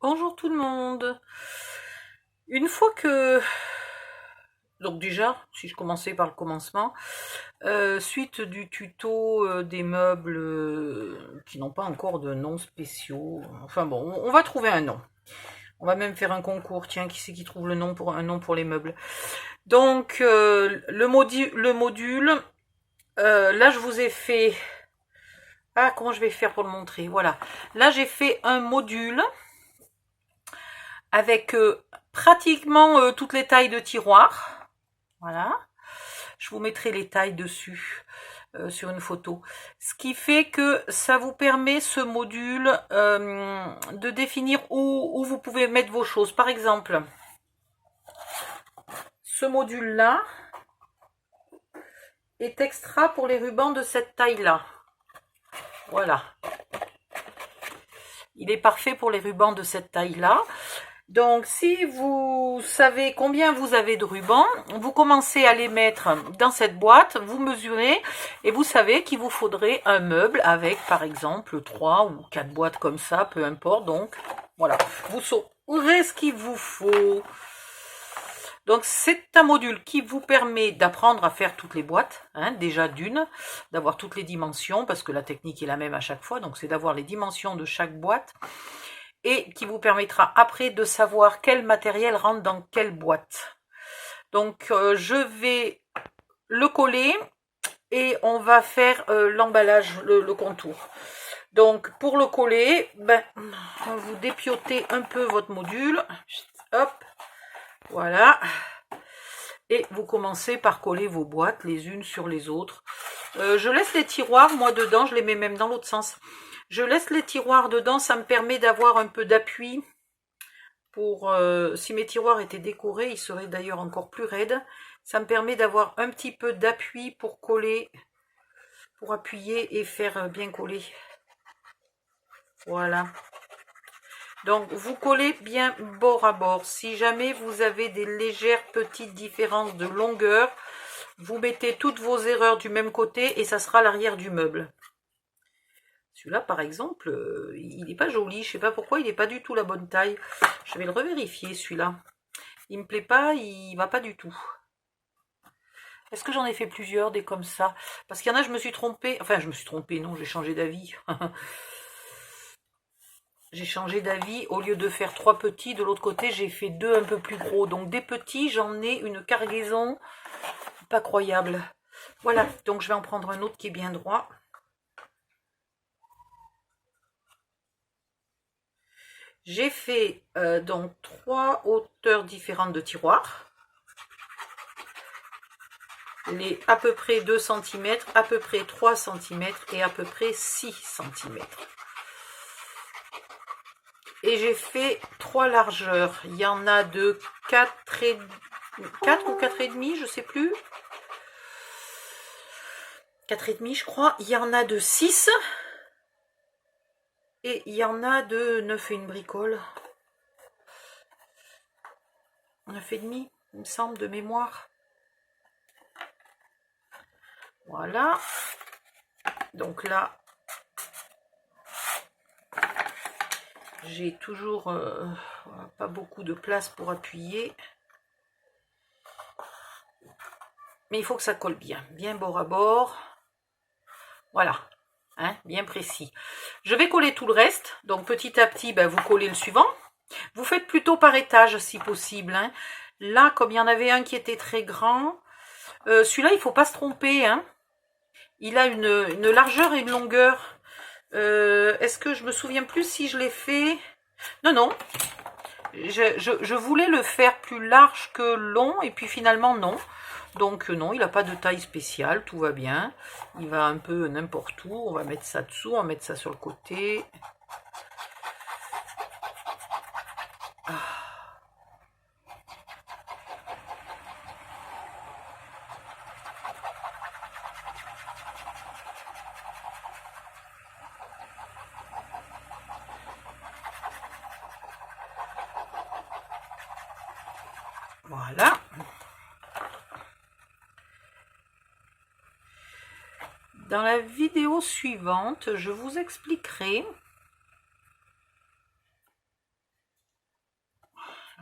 Bonjour tout le monde. Une fois que... Donc déjà, si je commençais par le commencement, suite du tuto des meubles qui n'ont pas encore de noms spéciaux. Enfin bon, on va trouver un nom. On va même faire un concours. Tiens, qui c'est qui trouve le nom pour un nom pour les meubles? Donc le module, là je vous ai fait... Ah, comment je vais faire pour le montrer? Voilà. Là j'ai fait un module avec pratiquement toutes les tailles de tiroirs. Voilà. Je vous mettrai les tailles dessus sur une photo. Ce qui fait que ça vous permet, ce module, de définir où vous pouvez mettre vos choses. Par exemple, ce module-là est extra pour les rubans de cette taille-là. Voilà. Il est parfait pour les rubans de cette taille-là. Donc, si vous savez combien vous avez de rubans, vous commencez à les mettre dans cette boîte, vous mesurez et vous savez qu'il vous faudrait un meuble avec, par exemple, 3 ou 4 boîtes comme ça, peu importe. Donc, voilà, vous saurez ce qu'il vous faut. Donc, c'est un module qui vous permet d'apprendre à faire toutes les boîtes, hein, déjà d'une, d'avoir toutes les dimensions, parce que la technique est la même à chaque fois, donc c'est d'avoir les dimensions de chaque boîte, et qui vous permettra après de savoir quel matériel rentre dans quelle boîte. Donc je vais le coller et on va faire l'emballage, le contour. Donc pour le coller, vous dépiotez un peu votre module, hop, voilà, et vous commencez par coller vos boîtes les unes sur les autres. Je laisse les tiroirs, moi dedans, je les mets même dans l'autre sens. Je laisse les tiroirs dedans, ça me permet d'avoir un peu d'appui. Pour si mes tiroirs étaient décorés, ils seraient d'ailleurs encore plus raides. Ça me permet d'avoir un petit peu d'appui pour coller, pour appuyer et faire bien coller. Voilà. Donc vous collez bien bord à bord. Si jamais vous avez des légères petites différences de longueur, vous mettez toutes vos erreurs du même côté et ça sera l'arrière du meuble. Celui-là, par exemple, il n'est pas joli. Je ne sais pas pourquoi, il n'est pas du tout la bonne taille. Je vais le revérifier, celui-là. Il me plaît pas, il va pas du tout. Est-ce que j'en ai fait plusieurs, des comme ça? Parce qu'il y en a, je me suis trompée. Enfin, je me suis trompée, non, j'ai changé d'avis. J'ai changé d'avis. Au lieu de faire 3 petits, de l'autre côté, j'ai fait 2 un peu plus gros. Donc, des petits, j'en ai une cargaison pas croyable. Voilà, donc je vais en prendre un autre qui est bien droit. J'ai fait donc 3 hauteurs différentes de tiroirs. Les à peu près 2 cm, à peu près 3 cm et à peu près 6 cm. Et j'ai fait 3 largeurs. Il y en a de 4 ou 4,5, je sais plus. 4,5 je crois. Il y en a de 6. Et il y en a de 9 et une bricole. 9,5, il me semble, de mémoire. Voilà. Donc là, j'ai toujours pas beaucoup de place pour appuyer. Mais il faut que ça colle bien. Bien bord à bord. Voilà. Hein, bien précis. Je vais coller tout le reste. Donc petit à petit, vous collez le suivant. Vous faites plutôt par étage si possible. Hein. Là, comme il y en avait un qui était très grand, celui-là, il ne faut pas se tromper. Hein. Il a une largeur et une longueur. Est-ce que je me souviens plus si je l'ai fait? Non, non. Je voulais le faire plus large que long et puis finalement non. Donc non, il n'a pas de taille spéciale, tout va bien. Il va un peu n'importe où. On va mettre ça dessous, on va mettre ça sur le côté. Ah. Voilà. Dans la vidéo suivante, je vous expliquerai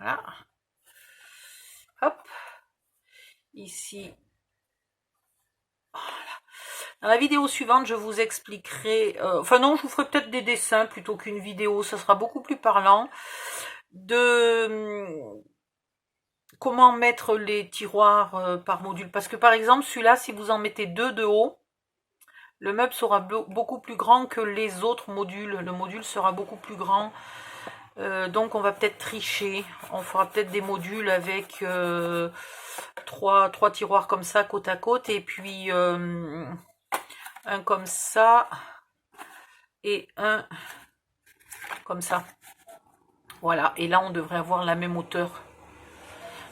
Voilà. Hop. Ici. Voilà. Dans la vidéo suivante, je vous expliquerai... enfin non, je vous ferai peut-être des dessins plutôt qu'une vidéo. Ça sera beaucoup plus parlant. De comment mettre les tiroirs par module. Parce que par exemple, celui-là, si vous en mettez 2 de haut, le meuble sera beaucoup plus grand que les autres modules. Le module sera beaucoup plus grand. Donc on va peut-être tricher. On fera peut-être des modules avec 3 tiroirs comme ça, côte à côte. Et puis un comme ça. Et un comme ça. Voilà. Et là, on devrait avoir la même hauteur.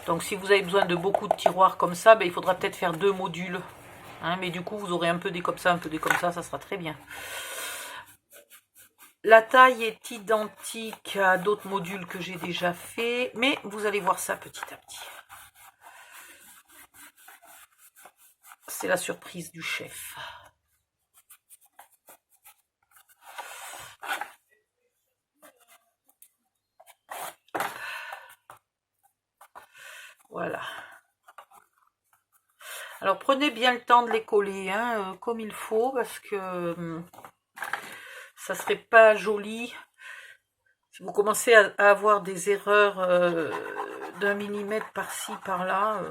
Donc si vous avez besoin de beaucoup de tiroirs comme ça, ben, il faudra peut-être faire 2 modules. Hein, mais du coup, vous aurez un peu des comme ça, un peu des comme ça sera très bien. La taille est identique à d'autres modules que j'ai déjà fait, mais vous allez voir ça petit à petit. C'est la surprise du chef. Voilà. Alors prenez bien le temps de les coller, hein, comme il faut, parce que ça serait pas joli. Si vous commencez à avoir des erreurs d'1 millimètre par-ci, par-là,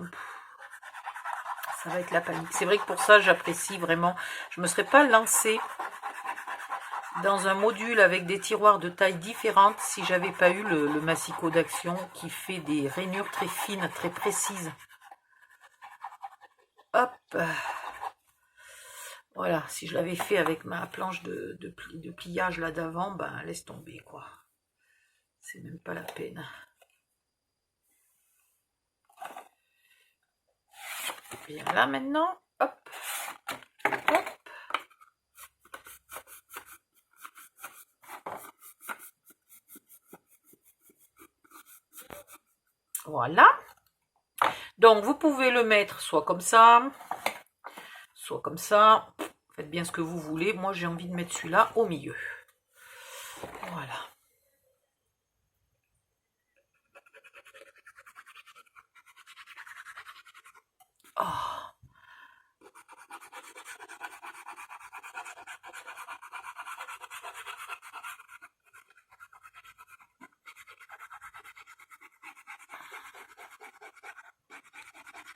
ça va être la panique. C'est vrai que pour ça, j'apprécie vraiment. Je ne me serais pas lancée dans un module avec des tiroirs de taille différente si j'avais pas eu le massicot d'Action qui fait des rainures très fines, très précises. Hop. Voilà, si je l'avais fait avec ma planche de pliage là d'avant, ben laisse tomber quoi. C'est même pas la peine. Bien là maintenant, hop, hop. Voilà. Donc vous pouvez le mettre soit comme ça, soit comme ça. Faites bien ce que vous voulez. Moi j'ai envie de mettre celui-là au milieu. Voilà. Oh.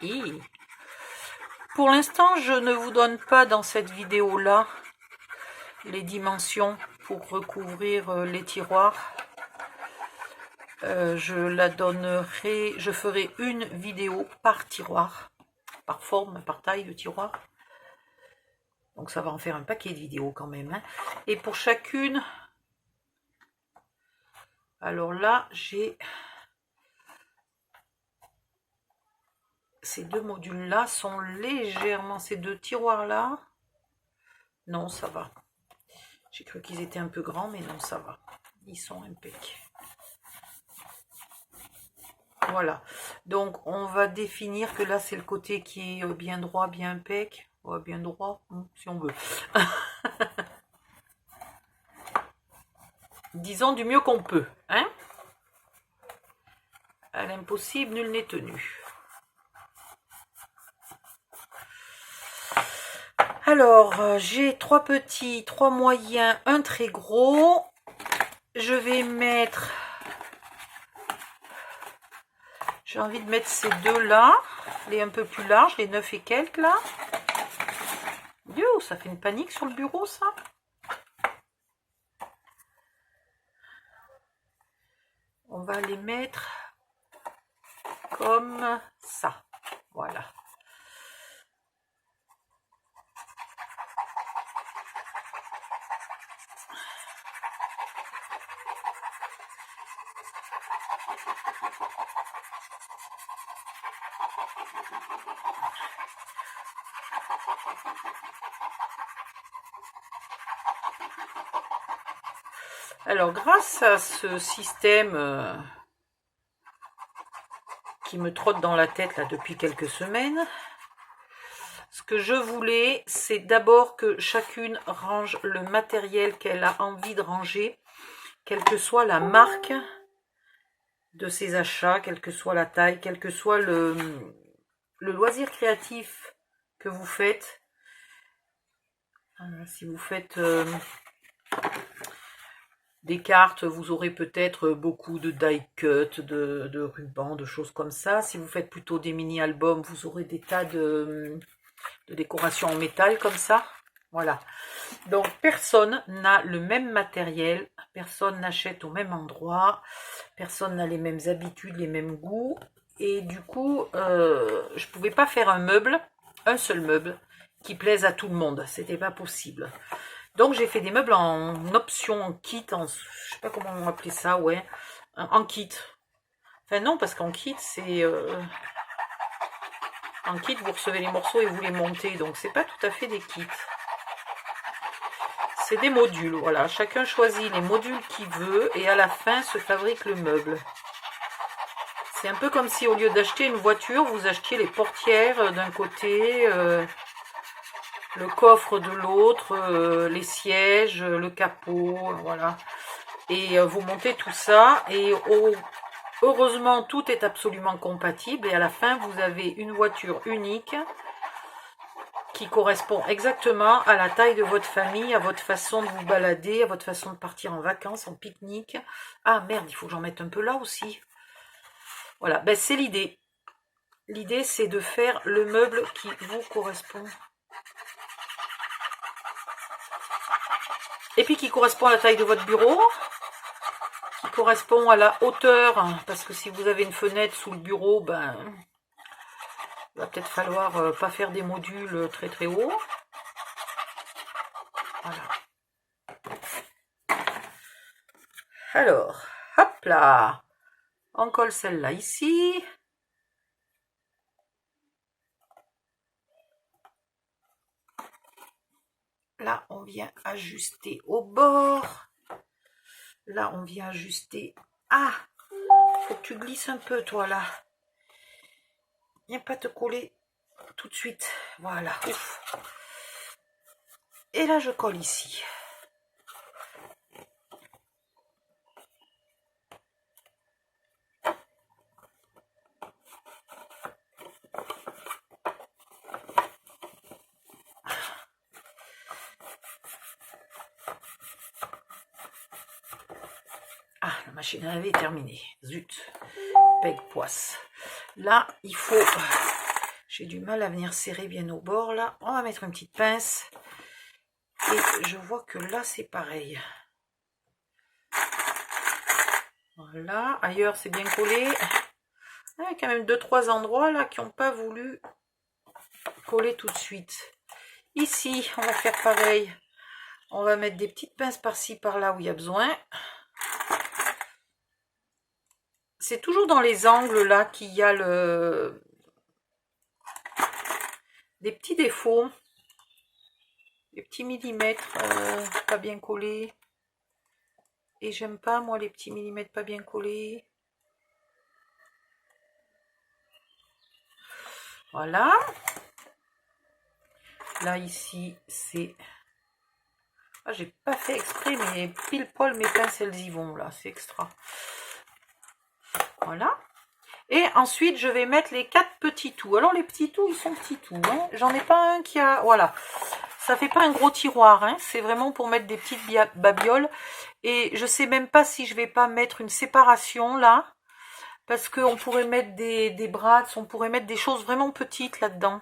Et pour l'instant, je ne vous donne pas dans cette vidéo-là les dimensions pour recouvrir les tiroirs. Je la donnerai, je ferai une vidéo par tiroir, par forme, par taille de tiroir. Donc ça va en faire un paquet de vidéos quand même. Hein. Et pour chacune, alors là, j'ai... Ces 2 modules-là sont légèrement... Ces 2 tiroirs-là, non, ça va. J'ai cru qu'ils étaient un peu grands, mais non, ça va. Ils sont impeccables. Voilà. Donc, on va définir que là, c'est le côté qui est bien droit, bien impec. Ouais, bien droit, si on veut. Disons du mieux qu'on peut. Hein? À l'impossible, nul n'est tenu. Alors, j'ai 3 petits, 3 moyens, un très gros. Je vais mettre... J'ai envie de mettre ces 2-là, les un peu plus larges, les 9 et quelques là. Yo, ça fait une panique sur le bureau, ça. On va les mettre comme ça. Voilà. Alors, grâce à ce système qui me trotte dans la tête là depuis quelques semaines, ce que je voulais, c'est d'abord que chacune range le matériel qu'elle a envie de ranger, quelle que soit la marque de ces achats, quelle que soit la taille, quel que soit le loisir créatif que vous faites. Si vous faites des cartes, vous aurez peut-être beaucoup de die cut, de rubans, de choses comme ça. Si vous faites plutôt des mini-albums, vous aurez des tas de décorations en métal comme ça. Voilà. Donc, personne n'a le même matériel, personne n'achète au même endroit, personne n'a les mêmes habitudes, les mêmes goûts. Et du coup, je ne pouvais pas faire un seul meuble, qui plaise à tout le monde. C'était pas possible. Donc, j'ai fait des meubles en option, en kit, je sais pas comment on appelait ça, ouais, en kit. Enfin non, parce qu'en kit, c'est... en kit, vous recevez les morceaux et vous les montez, donc c'est pas tout à fait des kits. C'est des modules, voilà. Chacun choisit les modules qu'il veut et à la fin se fabrique le meuble. C'est un peu comme si au lieu d'acheter une voiture, vous achetiez les portières d'un côté, le coffre de l'autre, les sièges, le capot, voilà. Et vous montez tout ça et heureusement tout est absolument compatible et à la fin vous avez une voiture unique qui correspond exactement à la taille de votre famille, à votre façon de vous balader, à votre façon de partir en vacances, en pique-nique. Ah merde, il faut que j'en mette un peu là aussi. Voilà, ben c'est l'idée. L'idée c'est de faire le meuble qui vous correspond. Et puis qui correspond à la taille de votre bureau, qui correspond à la hauteur, parce que si vous avez une fenêtre sous le bureau, ben il va peut-être falloir pas faire des modules très très hauts. Voilà. Alors, hop là, on colle celle-là ici. Là, on vient ajuster au bord. Là, on vient ajuster. Ah, faut que tu glisses un peu, toi, là. Viens pas te coller tout de suite. Voilà. Ouf. Et là, je colle ici. Ah, la machine à laver est terminée. Zut. Peg poisse. Là, il faut... J'ai du mal à venir serrer bien au bord, là. On va mettre une petite pince. Et je vois que là, c'est pareil. Voilà. Ailleurs, c'est bien collé. Il y a quand même 2-3 endroits, là, qui n'ont pas voulu coller tout de suite. Ici, on va faire pareil. On va mettre des petites pinces par-ci, par-là, où il y a besoin. C'est toujours dans les angles, là, qu'il y a des petits défauts. Des petits millimètres pas bien collés. Et j'aime pas, moi, les petits millimètres pas bien collés. Voilà. Là, ici, c'est... Ah, j'ai pas fait exprès, mais pile poil, mes pinces, elles y vont, là. C'est extra. Voilà. Et ensuite, je vais mettre les 4 petits tout. Alors, les petits tout, ils sont petits tout. Hein. J'en ai pas un qui a... Voilà. Ça fait pas un gros tiroir. Hein. C'est vraiment pour mettre des petites babioles. Et je sais même pas si je vais pas mettre une séparation, là. Parce qu'on pourrait mettre des brats, on pourrait mettre des choses vraiment petites là-dedans.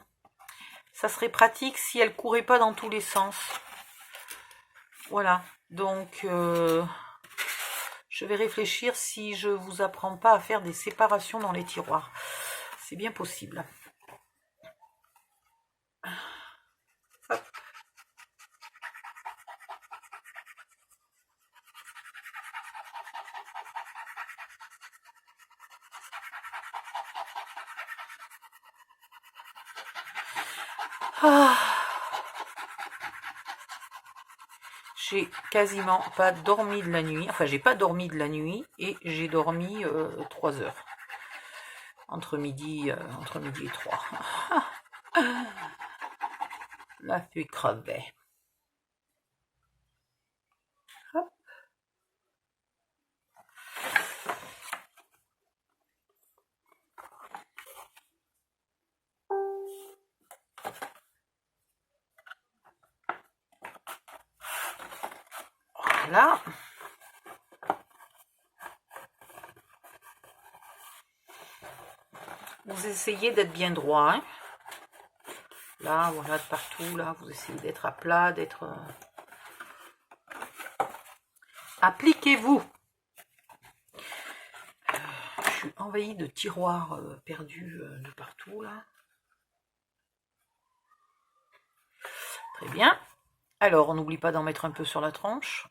Ça serait pratique si elles ne couraient pas dans tous les sens. Voilà. Donc, je vais réfléchir si je vous apprends pas à faire des séparations dans les tiroirs. C'est bien possible. Hop. Ah. J'ai quasiment pas dormi de la nuit. Enfin, j'ai pas dormi de la nuit et j'ai dormi 3 heures. Entre midi et 3. La feuille crevée. Hop. Voilà. Vous essayez d'être bien droit. Hein. Là, voilà, de partout. Là, vous essayez d'être à plat, d'être... Appliquez-vous. Je suis envahie de tiroirs perdus de partout, là. Très bien. Alors, on n'oublie pas d'en mettre un peu sur la tranche.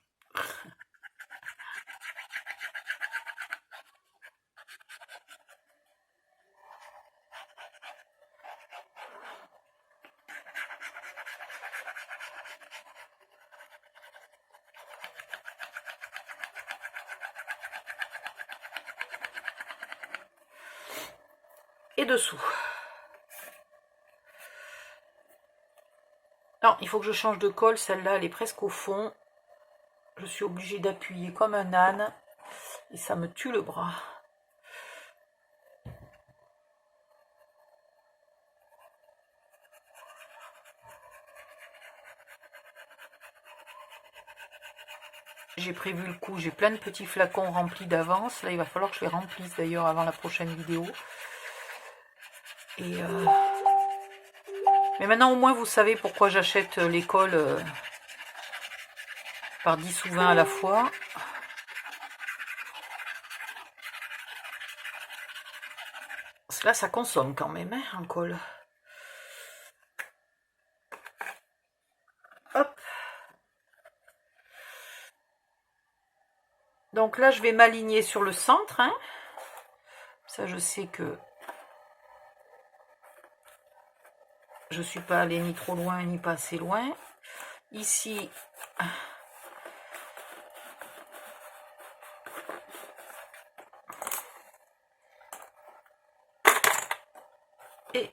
Et dessous. Non, il faut que je change de colle. Celle-là, elle est presque au fond. Je suis obligée d'appuyer comme un âne. Et ça me tue le bras. J'ai prévu le coup. J'ai plein de petits flacons remplis d'avance. Là, il va falloir que je les remplisse d'ailleurs avant la prochaine vidéo. Et mais maintenant, au moins, vous savez pourquoi j'achète les colles par 10 ou 20 à la fois. Parce que là, ça consomme quand même, hein, en colle. Hop. Donc là, je vais m'aligner sur le centre. Hein. Ça, je sais que je ne suis pas allée ni trop loin, ni pas assez loin. Ici, et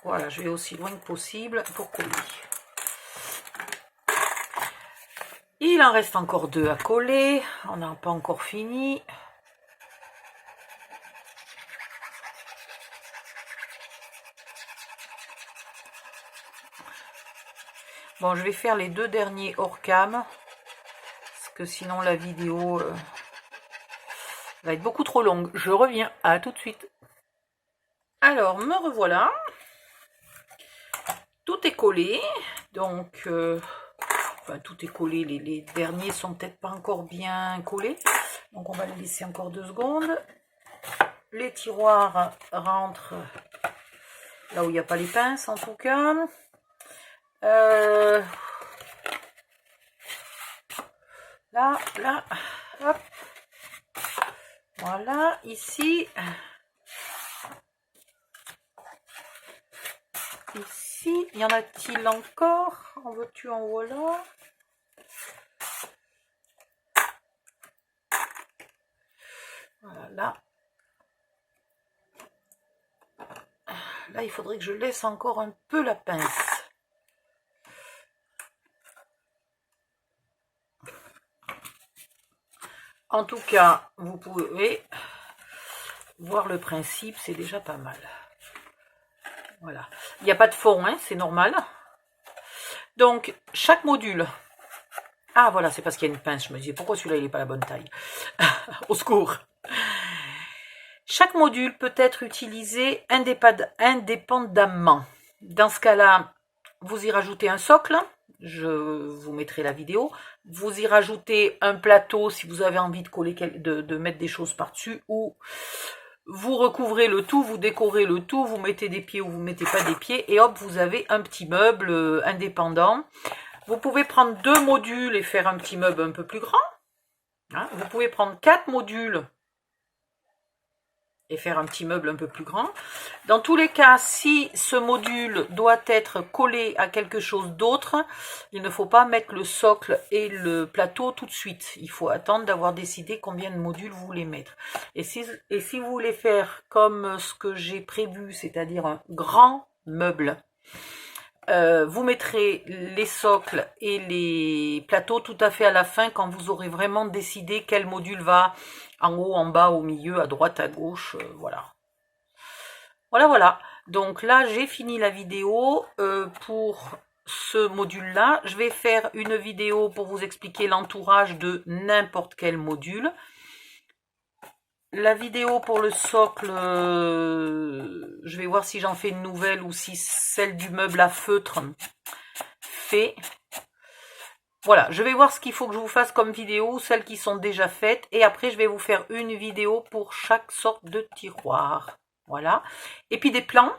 voilà, je vais aussi loin que possible pour coller. Il en reste encore 2 à coller. On n'a pas encore fini. Bon, je vais faire les 2 derniers hors cam. Parce que sinon la vidéo va être beaucoup trop longue. Je reviens. À tout de suite. Alors, me revoilà. Tout est collé. Donc... enfin, tout est collé, les derniers sont peut-être pas encore bien collés. Donc on va les laisser encore 2 secondes. Les tiroirs rentrent là où il n'y a pas les pinces en tout cas. Là, hop. Voilà, ici. Ici, y en a-t-il encore? En veux-tu, en voilà. Voilà, là. Là, il faudrait que je laisse encore un peu la pince. En tout cas, vous pouvez voir le principe, c'est déjà pas mal. Voilà. Il n'y a pas de fond, hein, c'est normal. Donc, chaque module... Ah, voilà, c'est parce qu'il y a une pince. Je me disais, pourquoi celui-là, il n'est pas la bonne taille? Au secours. Chaque module peut être utilisé indépendamment. Dans ce cas-là, vous y rajoutez un socle. Je vous mettrai la vidéo. Vous y rajoutez un plateau si vous avez envie de coller, de mettre des choses par-dessus. Ou vous recouvrez le tout, vous décorez le tout, vous mettez des pieds ou vous ne mettez pas des pieds. Et hop, vous avez un petit meuble indépendant. Vous pouvez prendre 2 modules et faire un petit meuble un peu plus grand. Hein, vous pouvez prendre 4 modules et faire un petit meuble un peu plus grand. Dans tous les cas, si ce module doit être collé à quelque chose d'autre, il ne faut pas mettre le socle et le plateau tout de suite. Il faut attendre d'avoir décidé combien de modules vous voulez mettre. Et si vous voulez faire comme ce que j'ai prévu, c'est-à-dire un grand meuble, vous mettrez les socles et les plateaux tout à fait à la fin quand vous aurez vraiment décidé quel module va en haut, en bas, au milieu, à droite, à gauche, voilà. Voilà. Donc là, j'ai fini la vidéo pour ce module-là. Je vais faire une vidéo pour vous expliquer l'entourage de n'importe quel module. La vidéo pour le socle, je vais voir si j'en fais une nouvelle ou si celle du meuble à feutre fait. Voilà, je vais voir ce qu'il faut que je vous fasse comme vidéo, celles qui sont déjà faites. Et après, je vais vous faire une vidéo pour chaque sorte de tiroir. Voilà. Et puis des plans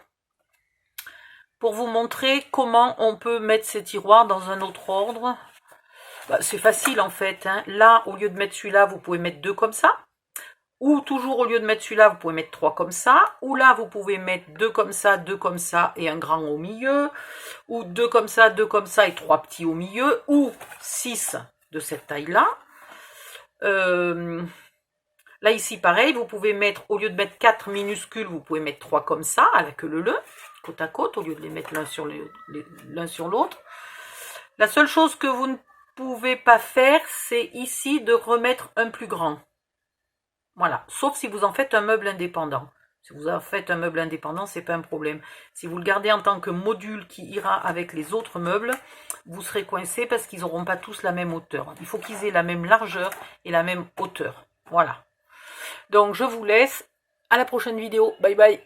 pour vous montrer comment on peut mettre ces tiroirs dans un autre ordre. Bah, c'est facile en fait. Hein. Là, au lieu de mettre celui-là, vous pouvez mettre 2 comme ça. Ou toujours au lieu de mettre celui-là, vous pouvez mettre 3 comme ça. Ou là, vous pouvez mettre 2 comme ça et un grand au milieu. Ou 2 comme ça et 3 petits au milieu. Ou 6 de cette taille-là. Là, ici, pareil, vous pouvez mettre, au lieu de mettre 4 minuscules, vous pouvez mettre 3 comme ça, à la queue leu, côte à côte, au lieu de les mettre l'un sur l'autre. La seule chose que vous ne pouvez pas faire, c'est ici de remettre un plus grand. Voilà, sauf si vous en faites un meuble indépendant. Si vous en faites un meuble indépendant, c'est pas un problème. Si vous le gardez en tant que module qui ira avec les autres meubles, vous serez coincé parce qu'ils n'auront pas tous la même hauteur. Il faut qu'ils aient la même largeur et la même hauteur. Voilà. Donc, je vous laisse. À la prochaine vidéo. Bye bye.